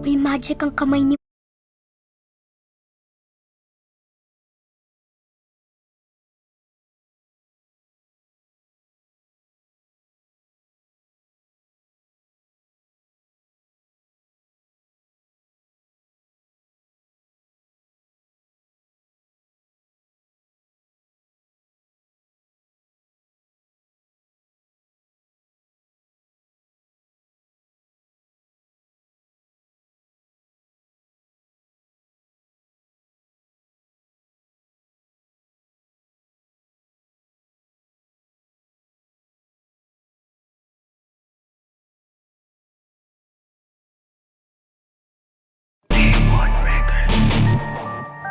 May magic ang kamay ni...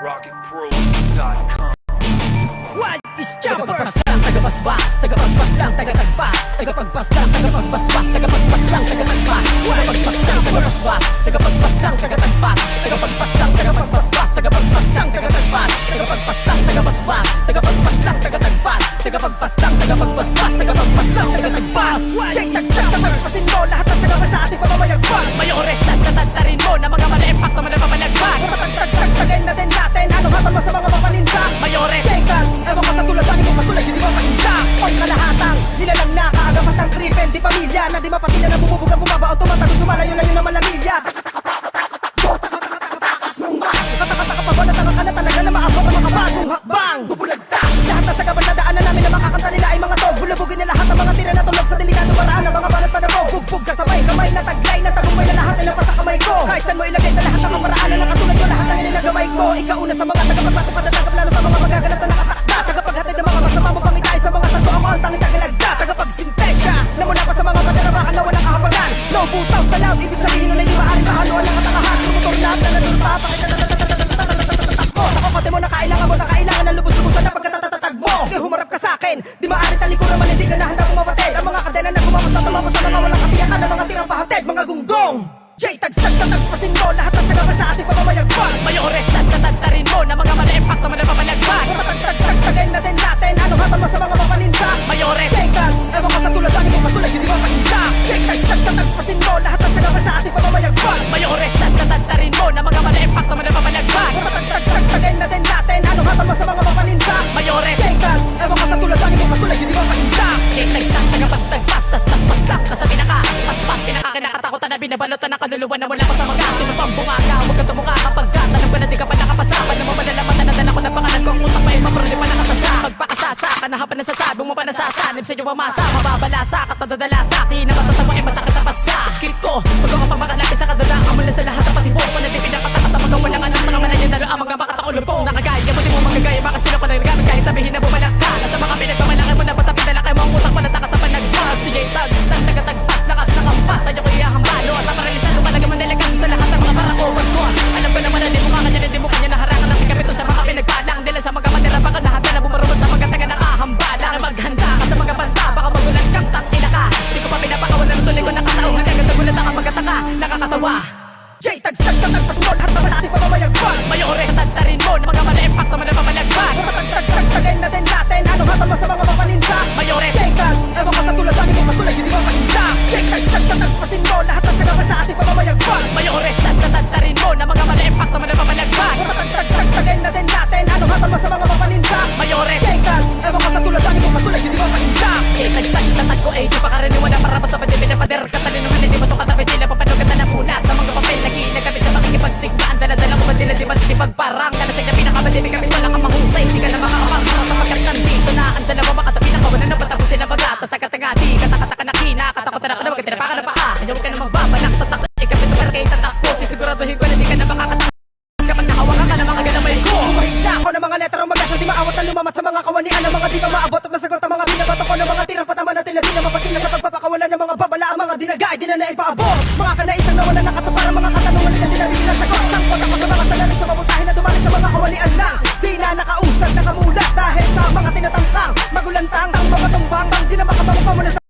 RocketPro.com. What is Choppers? Tagapasbas, tagapagpas lang, tagatagpas, tagapagpas lang, tagapagbasbas, tagapagpas lang, tagatagpas, tagapagpas lang, tagapasbas, tagapagpas lang, tagatagpas, tagapagpas lang, tagapagbasbas, tagapagpas lang, tagatagpas, tagapagpas lang, tagabasbas, tagapagpas lang, tagatagpas, tagapagpas lang, tagapagbasbas, tagapagpas lang, tagatagpas. Check the Choppers! Pasin mo lahat ng sagabal sa ating pamamayagpag. Mayores at tatantarin mo na mga mali impacto mo na pamalagpag. Tatagtagtagtagin na din natin, ano hatol mo sa mga papaninda. Mayores, Jaytals, ewan ko sa tulad, ano mo katulad, hindi mo pahinda. Pang kalahatang, nilalang na kaagapat ng krimen, di pamilya na di mapatila na bumubugang bumabaon, tumatago, sumalayo-layo na malamilya. Katakataka pa ba na tanga ka na talaga na maabot ang makabagong hakbang? Bubulagta, lahat na sagabal na daanan namin na makakanta nila ay mga tog. Bulabugin na lahat ng mga tira na tulog sa delikado paraan ng mga banat panabog. Bugbog kasabay, kamay na taglay na tagumpay na lahat nilang sa kamay ko. Kahit saan mo ilagay sa lahat ng kaparaanan na katulad ko lahat ng inilagamay ko. Ikauna sa mga tagapagpatong patatagap lalo sa mga magaganap na nakatakda. Tagapaghatid ng mga masama mo pamitay sa mga santo ako ang tanging tagailagda. Tagapagsintensya na mula pa sa mga patirabakan na walang kahabangan. No butaw sa loud, ibig sabihin nun ay di maaaring mahaluan ng katangahan. Tumutor na na nanulpa, ako kote mo na kailangan mo na kailangan ng lubos-lubusan na pagkatatatag mo. Kaya humarap ka sa'kin, di maaari taliko naman hindi ka na handa bumapatid. Ang mga kadena na gumamos na tumapos sa mga walang katiyakan ng mga tirang pahatid. Mga gunggong Jaytags, tagtatagpasin mo lahat ng sagabal sa ating pamamayagpag. Mayores at tatantarin mo na mga mali impacto mo na pamalagpag. Tatagtagtagtagin na din natin, ano hatol mo sa mga papaninda. Mayores, Jaytags, ewan ko sa tulad, ano mo katulad, hindi mo pahinda. Jaytags, tagtatagpasin mo lahat ng sagabal sa ating pamamayagpag. Mayores at tatantarin mo na mga mali impacto mo na pamalagpag. Tatagtagtagin na din natin, ano hatol mo sa mga papaninda. Mayores, Jaytags, ewan ko sa tulad, ano mo katulad, hindi mo pahinda. Jaytags, ang tagapagtagpas, tas-tas-pas lang, kasabi na ka, pas-pas, pinakakinakatakutan na binabalotan na kaluluwa na mula pa sa mga sino pang bungaga. Huwag ka tumukha kapag ka tanong ko na di ka pa nakapasama na mo malalaman na nadala ko ng pangalan kong utak pa yung mapruli pa nakatasa. Magpakasasa ka na habang nasasabing mo pa nasasanib sa iyo ang masa. Mababalasa ka tadadalasa, di na matatamo ay masakit na pasa. Kirit ko, huwag ko kapag makalapit sa kadala. Kamul na sa lahat ng patibok ko na di pinapataka sa mga walang anak sa kamalan yun lalo ang mga makataulong pong nakagaya mo di mo magagaya. Baka sila ko na nagamit kahit sabihin na bumalak ka. Sa mga pinagmamalaki mo na patapin na lakay mo ang utak pa nataka sa panagpas. Di Jaytags, ang tagatagpas, lakas ng kampas. Sa'yo ko iyahambalo, sa paralisan lumalaga mo nalagang sa lahat ng mga parako pagkos. Alam ko naman na di mo kanya na di mo kanya naharangan ng ikamito sa mga pinagpalang nila sa mga manira. Baka nahat na bumarunod sa mga taga nakahamba. Dahil maghanda ka sa mga banta, baka magulan kang tangina ka. Di ko pa pinapakawan na tuloy ko nakatauhan. Agad nagulat ang magataka, nakakatawa. Jaytags, tagtatagpas mo lahat sa ating pamamayagpag. Mayores, tatantarin mo na mga mali impacto mo na pamalagpag. Tatagtagtagin na din natin, ano hatol mo sa mga papaninda. Mayores, Jaytags, ewan ko sa tulad, ano mo katulad, hindi mo pahinda. Jaytags, tagtatagpasin mo lahat ng sagabal sa ating pamamayagpag. Mayores, tatantarin mo na mga mali impacto mo na pamalagpag. Tatagtagtagin na din natin, ano hatol mo sa mga papaninda. Mayores, Jaytags, ewan ko sa tulad, ano mo katulad, hindi mo pahinda. Jaytags, tagtatag ko ay di pa karaniwan na para pa sa padimin na pader. Katalinuhan, hindi mo sukat tapit sila papanugat na napunat sa mga papel. Nagkabit sa makikipagtigmaan, dala-dala ko ba sila di ba titipagparang. Kalasig na pinakamadimi kapit wala kang mahusay. Di ka na makakapang para sa pagkat nandito na ang dalawa makatabi na kawalan na patapusin na baga. Tataka-tanga-di, katakataka na kina, katakot na ka na magkatirapakan na paa. Ayaw ka na magbabalak, tatak ikapit na barkay tatakpo. Sisiguraduhin ko na di ka na makakatakas kapag nakawakan ka na mga galamay ko. Humahit na ako ng mga letrang magasang di maawat na lumamat sa mga kawanian ng mga di pa maabot at nasagot ang mga binabato ko ng mga tirang patama na tila di na mapatila sa pagpapakawalan ng mga babala ang mga dinagay di na naipaabot. Mga kanaisang nawala nakatuparang mga katanungan nila di na binasagot. Sangkot ako sa mga salarin sa mabutahin na dumali sa mga kawanian lang. Di na nakausad, nakamulat dahil sa mga tinatangkang magulantang ang mga tumbang bang di na makabango pa muna sa